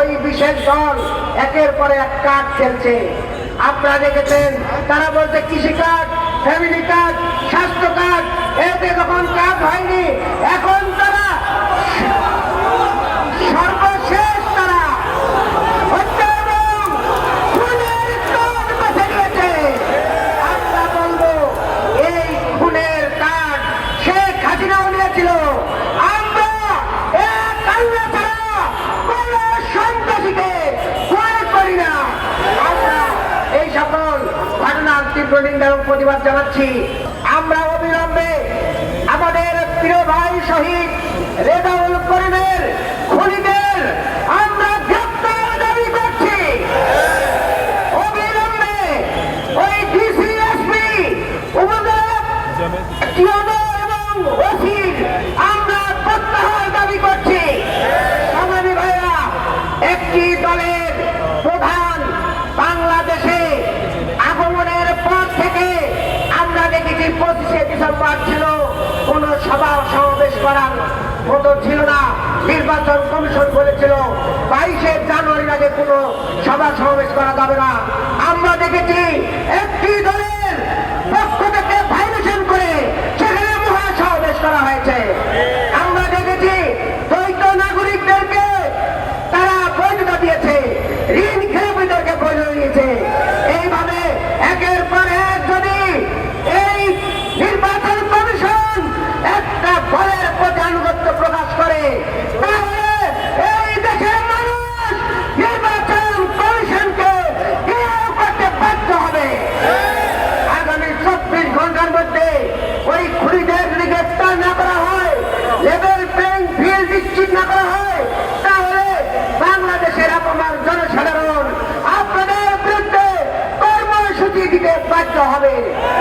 ওই বিশেষ দল একের পর এক কার্ড খেলছে। আপনারা দেখেছেন তারা বলছে কৃষি কার্ড, ফ্যামিলি কার্ড, স্বাস্থ্য কার্ড, এতে যখন কাজ হয়নি এখন তারা সর্বশেষ তারা হত্যা এবং খুনের কার্ড বেছে নিয়েছে। আমরা বলবো এই খুনের কার্ড শেখ হাসিনাও নিয়েছিল। আমরা এক আল্লাহ ছাড়া কোন সন্ত্রাসীকে ভয় করি না। আমরা এই সকল ঘটনার তীব্র নিন্দা এবং প্রতিবাদ জানাচ্ছি। আমরা অবিলম্বে আমাদের প্রিয় ভাই শহীদ রেজাউল করিমের খুনিদের আমরা গ্রেপ্তার দাবি করছি। অবিলম্বে ওই ডিসি, এসপি, এবং ওসির আমরা প্রত্যাহার দাবি করছি। সংগ্রামী ভাইরা, একটি দলের প্রধান বাংলাদেশে আগমনের পর থেকে আমরা দেখেছি 25শে ডিসেম্বর ছিল কোন সভা সমাবেশ করার মতো ছিল না। নির্বাচন কমিশন বলেছিল 22শে জানুয়ারির আগে কোনো সভা সমাবেশ করা যাবে না। আমরা দেখেছি একটি দলের পক্ষ থেকে ভাইলেশন করে সেখানে মহা সমাবেশ করা হয়েছে। আমরা দেখেছি দ্বৈত নাগরিকদেরকে তারা বৈধতা দিয়েছে, ঋণ খেলাপিদেরকে বৈধতা দিয়েছে। এইভাবে একের পর এক যদি এই নির্বাচন কমিশন একটা দলের প্রতি আনুগত্য প্রকাশ করে তাহলে এই দেশের মানুষ নির্বাচন কমিশনকে ঘেরাও করতে বাধ্য হবে। আগামী 24 ঘন্টার মধ্যে ওই খুনিদের যদি গ্রেপ্তার না করা হয়, লেভেল প্লেইং ফিল্ড নিশ্চিত না করা হয়, তাহলে বাংলাদেশের আপনার জনসাধারণ আপনাদের বিরুদ্ধে কর্মসূচি দিতে বাধ্য হবে।